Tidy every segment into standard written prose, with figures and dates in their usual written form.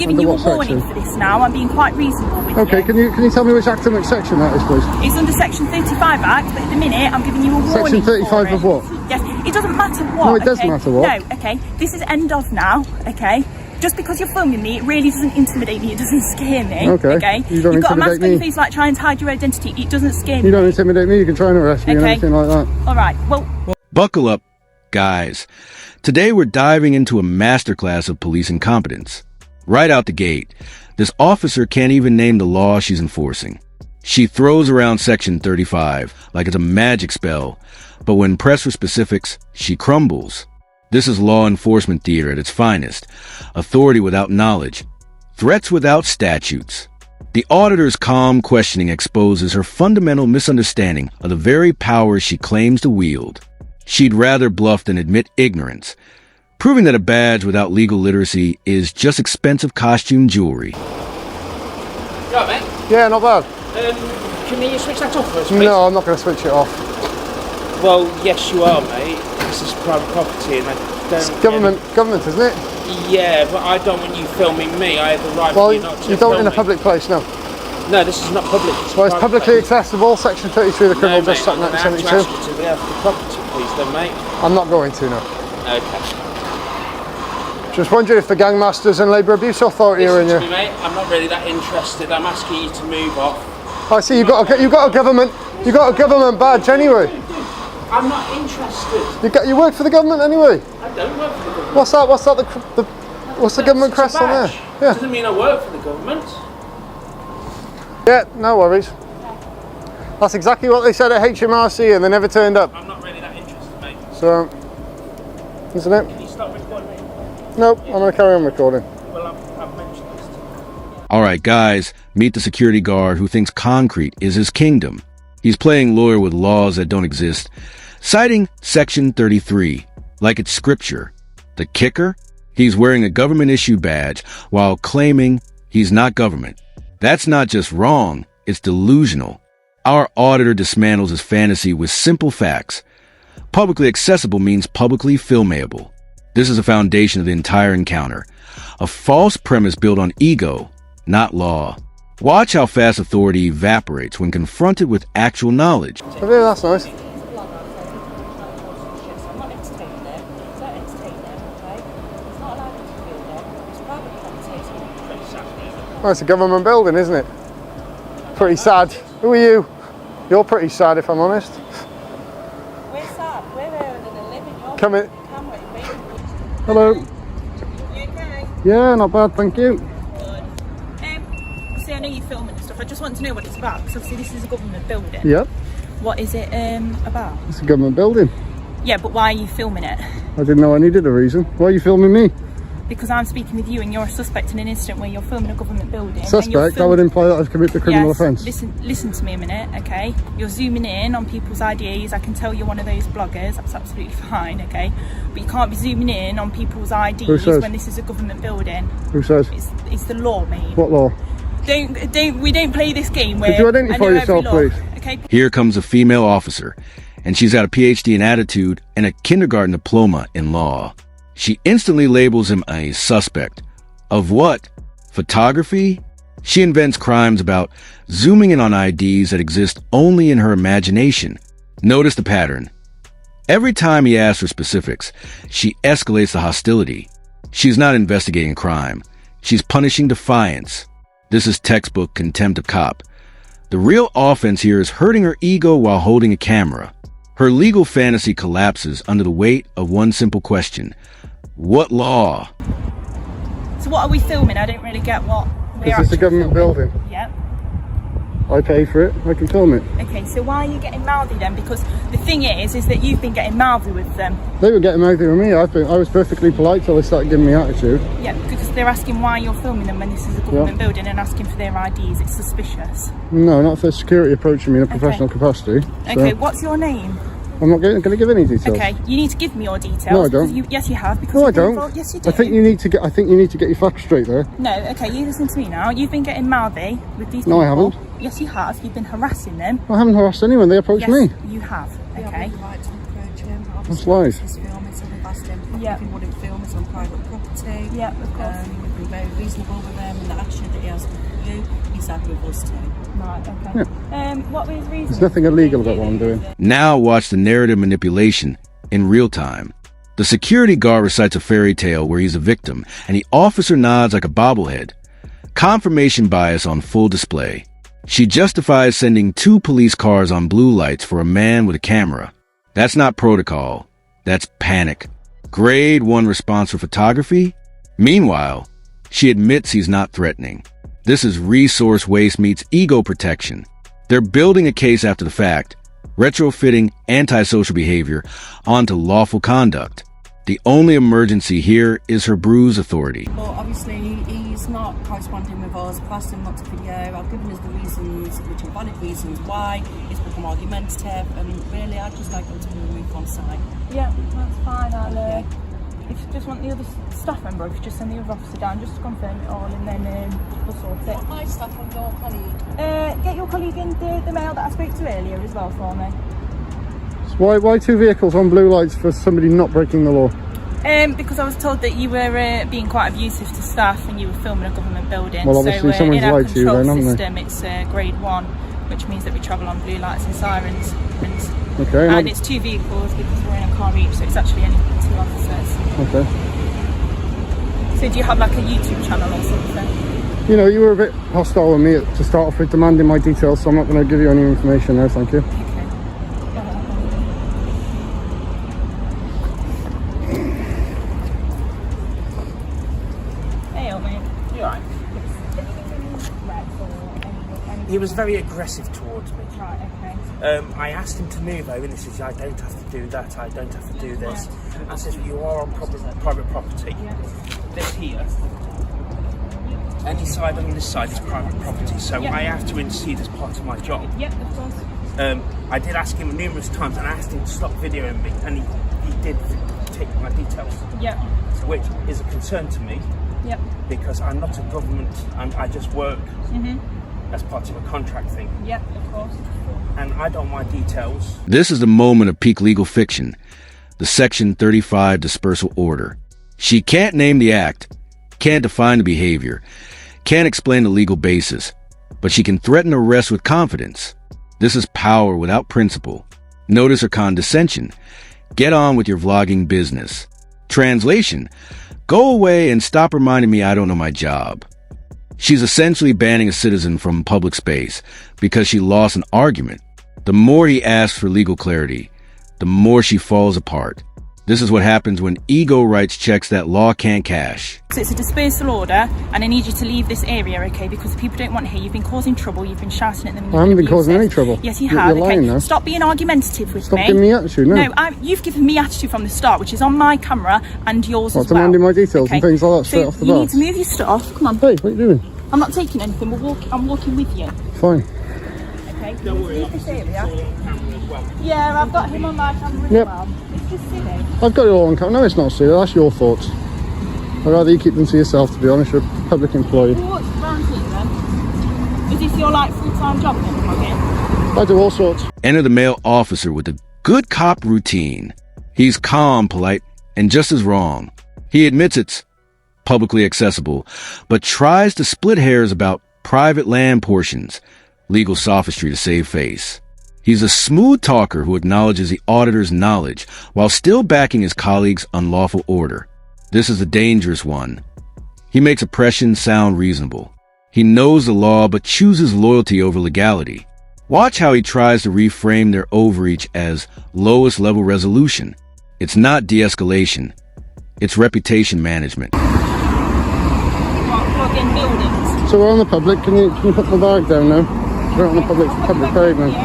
giving you a warning for this now. I'm being quite reasonable with you. Okay, can you tell me which act and which section that is, please? It's under Section 35 Act, but at the minute I'm giving you a warning. Section 35 of what? Yes, it doesn't matter what. No, it does matter what. No, okay. This is end of now, okay? Just because you're filming me, it really doesn't intimidate me. It doesn't scare me. Okay. You've got a mask on your face like trying to hide your identity. It doesn't scare me. You don't intimidate me. You can try and arrest me or anything like that. All right. Well, buckle up, guys. Today we're diving into a masterclass of police incompetence. Right out the gate, this officer can't even name the law she's enforcing. She throws around Section 35 like it's a magic spell, but when pressed for specifics, she crumbles. This is law enforcement theater at its finest. Authority without knowledge. Threats without statutes. The auditor's calm questioning exposes her fundamental misunderstanding of the very powers she claims to wield. She'd rather bluff than admit ignorance, proving that a badge without legal literacy is just expensive costume jewelry. You all right, mate? Yeah, not bad. Can you switch that off for us, please? No, I'm not going to switch it off. Well, yes, you are, mate. This is private property, and I don't. It's government, isn't it? Yeah, but I don't want you filming me. I have the right Well, for you not to you don't film in a me. public place, no. No, this is not public. Well, it's publicly accessible. Section 33 of the Criminal Justice Act 1972. I have to ask you to get off the property, please, then, mate. I'm not going to, no. Okay. Just wondering if the Gangmasters and Labour Abuse Authority are in Listen here. to me, mate. I'm not really that interested. I'm asking you to move off. I see you've got a government badge anyway. I'm not interested. You work for the government anyway. I don't work for the government. What's that? What's the government crest on there? Yeah. Doesn't mean I work for the government. Yeah, no worries. That's exactly what they said at HMRC and they never turned up. I'm not really that interested, mate. So, isn't it? Can you stop recording me? Nope, I'm going to carry on recording. Well, I've mentioned this to you. All right, guys, meet the security guard who thinks concrete is his kingdom. He's playing lawyer with laws that don't exist, citing Section 33, like it's scripture. The kicker? He's wearing a government-issue badge while claiming he's not government. That's not just wrong, it's delusional. Our auditor dismantles his fantasy with simple facts. Publicly accessible means publicly filmable. This is the foundation of the entire encounter. A false premise built on ego, not law. Watch how fast authority evaporates when confronted with actual knowledge. Oh, yeah, that's nice. Oh, it's a government building, isn't it? Pretty sad. Who are you? You're pretty sad, if I'm honest. we're sad. We're earning a living. Come in. Hello. Hello. You okay? Yeah, not bad, thank you. Good. See, I know you're filming and stuff. I just want to know what it's about because obviously this is a government building. Yep. What is it about? It's a government building. Yeah, but why are you filming it? I didn't know I needed a reason. Why are you filming me? Because I'm speaking with you and you're a suspect in an incident where you're filming a government building. Suspect? That would imply that I've committed a criminal offence. Listen to me a minute, okay? You're zooming in on people's IDs. I can tell you're one of those bloggers. That's absolutely fine, okay? But you can't be zooming in on people's IDs when this is a government building. Who says? It's the law, mate. What law? We don't play this game where... Could you identify yourself, please? Okay. Here comes a female officer, and she's got a PhD in attitude and a kindergarten diploma in law. She instantly labels him a suspect. Of what? Photography? She invents crimes about zooming in on IDs that exist only in her imagination. Notice the pattern. Every time he asks for specifics, she escalates the hostility. She's not investigating crime. She's punishing defiance. This is textbook contempt of cop. The real offense here is hurting her ego while holding a camera. Her legal fantasy collapses under the weight of one simple question. What law? So what are we filming? I don't really get what we're Is this a government building? Yep. I pay for it. I can film it. Okay, so why are you getting mouthy then? Because the thing is that you've been getting mouthy with them. They were getting mouthy with me. I was perfectly polite till they started giving me attitude. Yeah, because they're asking why you're filming them when this is a government building and asking for their IDs. It's suspicious. No, not for security approaching me in a professional capacity. Okay, what's your name? I'm not going to give any details. Okay, you need to give me your details. No, I don't. Yes, you have. Because No, I don't. Yes, you do. I think you need to get your facts straight there. No, okay, you listen to me now. You've been getting mouthy with these No, people. I haven't. Yes, you have. You've been harassing them. I haven't harassed anyone. They approached me. You have. Okay. That's lies. Yeah. If he wouldn't film, it's on private property. Yeah, of course. We've been very reasonable with him, and the attitude that he has with you, he's had with us too. Right, okay. What was his reason? There's nothing illegal about what I'm doing. Now watch the narrative manipulation in real time. The security guard recites a fairy tale where he's a victim, and the officer nods like a bobblehead. Confirmation bias on full display. She justifies sending 2 police cars on blue lights for a man with a camera. That's not protocol. That's panic. Grade 1 response for photography? Meanwhile, she admits he's not threatening. This is resource waste meets ego protection. They're building a case after the fact, retrofitting antisocial behavior onto lawful conduct. The only emergency here is her bruise authority. But obviously he's not corresponding with us. I've asked him not to video. I've given us the reasons, which are valid reasons why. It's become argumentative, and really I'd just like them to be removed on site. Yeah, that's fine. I'll, if you just want the other staff member, if you just send the other officer down, just to confirm it all, and then we'll sort it. What my staff and your colleague? Get your colleague in the mail that I spoke to earlier as well for me. So why 2 vehicles on blue lights for somebody not breaking the law? Because I was told that you were being quite abusive to staff and you were filming a government building. Well, obviously so someone's in our lied to you then, control haven't they? system, it's grade 1, which means that we travel on blue lights and sirens. Okay. And it's 2 vehicles because we're in a car each, so it's actually only 2 officers. Okay. So do you have like a YouTube channel or something? You know, you were a bit hostile with me to start off with, demanding my details, so I'm not going to give you any information now, thank you. He was very aggressive towards me. Right, okay. I asked him to move over and he says, I don't have to do that, I don't have to do this. I says, you are on private property. This here. Any side on this side is private property, so I have to intercede as part of my job. Yep, of course. I did ask him numerous times and I asked him to stop videoing me, and he did take my details. Yep. Which is a concern to me. Yep. Because I'm not a government, I just work as part of a contract thing. Yep, of course. And I don't want details. This is the moment of peak legal fiction, the Section 35 dispersal order. She can't name the act, can't define the behavior, can't explain the legal basis, but she can threaten arrest with confidence. This is power without principle. Notice her condescension. Get on with your vlogging business. Translation: go away and stop reminding me I don't know my job. She's essentially banning a citizen from public space because she lost an argument. The more he asks for legal clarity, the more she falls apart. This is what happens when ego writes checks that law can't cash. So it's a dispersal order, and I need you to leave this area, okay? Because the people don't want to hear. You've been causing trouble. You've been shouting at them. I haven't been causing any trouble. Yes, you You're have. lying now. Stop being argumentative with me. Stop giving me attitude, no. No, you've given me attitude from the start, which is on my camera and yours as well. Demanding my details and things like that straight off the bat. You need to move your stuff. Come on. Hey, what are you doing? I'm not taking anything. I'm walking with you. Fine. Okay. Don't worry, Leave this area. camera as well. Yeah, I've got him on my camera as Yep. well. It's just silly. I've got it all on camera. No, it's not silly. That's your thoughts. I'd rather you keep them to yourself, to be honest. You're a public employee. Well, what's around here then? Is this your like full-time job then, Moggy? I do all sorts. Enter the male officer with the good cop routine. He's calm, polite, and just as wrong. He admits it's publicly accessible, but tries to split hairs about private land portions, legal sophistry to save face. He's a smooth talker who acknowledges the auditor's knowledge while still backing his colleague's unlawful order. This is a dangerous one. He makes oppression sound reasonable. He knows the law but chooses loyalty over legality. Watch how he tries to reframe their overreach as lowest level resolution. It's not de-escalation. It's reputation management. Plug in buildings. So we're on the public. Can you put the bag down now? We're on the public pavement.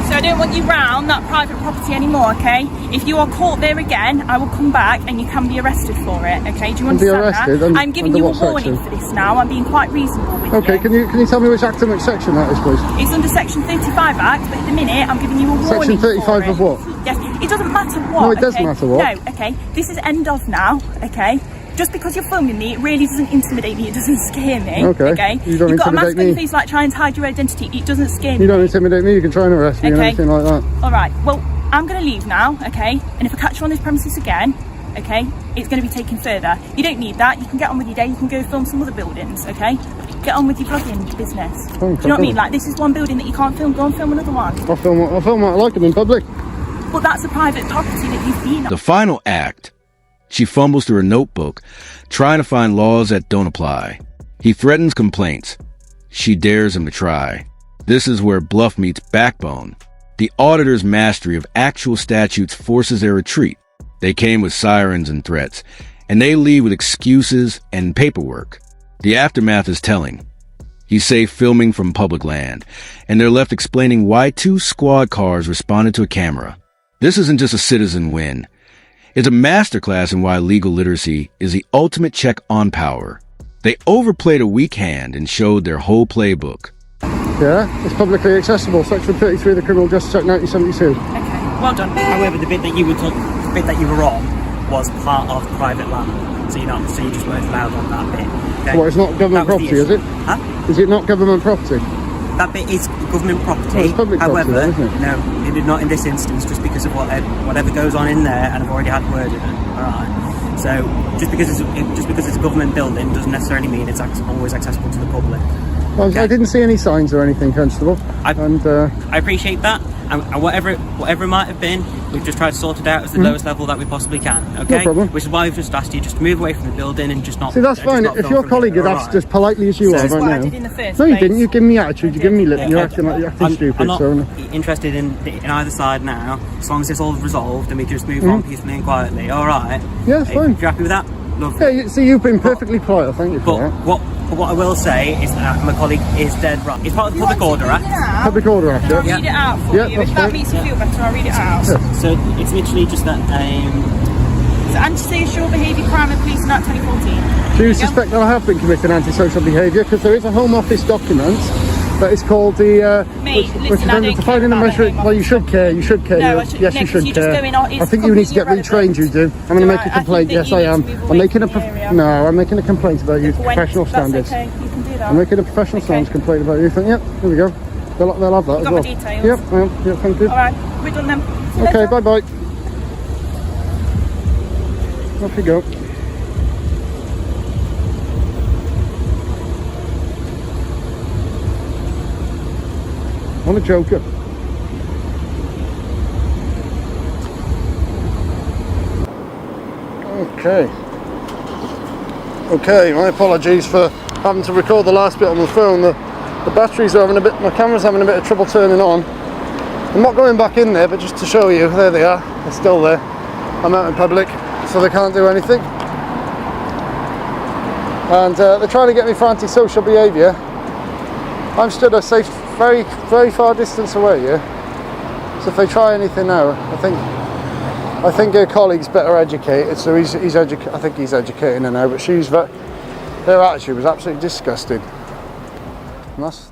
So I don't want you round that private property anymore, okay? If you are caught there again, I will come back and you can be arrested for it, okay? Do you understand arrested? that? I'm giving Under you a what warning section? for this now. I'm being quite reasonable with Okay, you. can you tell me which act and which section that is, please? It's under Section 35 Act, but at the minute I'm giving you a warning. Section 35 for of what? Yes, it doesn't matter what. No, it does okay? matter what. No, okay. This is end of now, okay? Just because you're filming me, it really doesn't intimidate me. It doesn't scare me. Okay. You don't You've got a mask intimidate on your me. face like trying to hide your identity. It doesn't scare me. You don't intimidate me. You can try and arrest me or Okay. anything like that. All right. Well, I'm going to leave now, okay? And if I catch you on this premises again, okay, it's going to be taken further. You don't need that. You can get on with your day. You can go film some other buildings, okay? Get on with your vlogging business. Do you know what I mean? Like, this is one building that you can't film. Go and film another one. I'll film what I like them in public. But that's a private property that you've been on. The final act. She fumbles through her notebook, trying to find laws that don't apply. He threatens complaints. She dares him to try. This is where bluff meets backbone. The auditor's mastery of actual statutes forces their retreat. They came with sirens and threats, and they leave with excuses and paperwork. The aftermath is telling. He's safe filming from public land, and they're left explaining why 2 squad cars responded to a camera. This isn't just a citizen win. It's a masterclass in why legal literacy is the ultimate check on power. They overplayed a weak hand and showed their whole playbook. Yeah, it's publicly accessible. Section 33 of the Criminal Justice Act 1972. Okay, well done. However, the bit that you were on was part of private land, so you just weren't allowed on that bit. Okay? Well, it's not government property, is it? Huh? Is it not government property? That bit is government property. Well, it's public property, however, isn't it? no, it did not in this instance, just because of whatever goes on in there, and I've already had word in it. All right. So just because it's a government building doesn't necessarily mean it's always accessible to the public. Well, Okay. I didn't see any signs or anything, Constable. I appreciate that, and whatever it might have been, we've just tried to sort it out as the lowest level that we possibly can. Okay, No problem. Which is why we've just asked you just to move away from the building and just not. See, that's just fine. not If film your from colleague here, had all asked right? as politely as you That's are what I right did now. in the first No, you place. didn't. You give me attitude. You give me lip. Yeah, You're okay. acting like you're acting stupid. I'm not So interested in either side now. As long as it's all resolved and we can just move on peacefully and quietly. All right. Yeah, it's fine. If you're happy with that, lovely. yeah, see, you've been perfectly polite. Thank you for But that. what I will say is that my colleague is dead right. It's part of the Public Order Act. Public Order Act. I'll Yeah. read it out for Yeah, you. that's If that fine. makes you feel better, I'll read it out. So it's literally just that. So, antisocial behaviour crime and policing act 2014. Do you suspect that I have been committing antisocial behaviour? Because there is a Home Office document that is called the. Mate, which listen, is I under don't defining care the about measure. the Home Well, you Office should care. You should care. No, I should- yes, no, you 'cause should you're just care. going on- it's I think you need to get completely retrained. You do. I'm going to make a Right, I complaint. think Yes, that I you am. need to move I'm away making a. from the area. No, I'm making a complaint about you. When? Professional That's standards. okay, you can do that. I'm making a professional standards complaint about you. Yep. Here we go. They'll have that as got well. my details? Yep. Yeah. Thank you. Alright, we're done then. See you Okay. later. Bye bye. Off you go. What a joker. Okay, my apologies for having to record the last bit on the phone. The batteries are having a bit, my camera's having a bit of trouble turning on. I'm not going back in there, but just to show you, there they are, they're still there. I'm out in public, so they can't do anything. And they're trying to get me for antisocial behaviour. I'm stood a safe, very, very far distance away here. So if they try anything now, I think her colleague's better educated, so I think he's educating her now, but their attitude was absolutely disgusting. And that's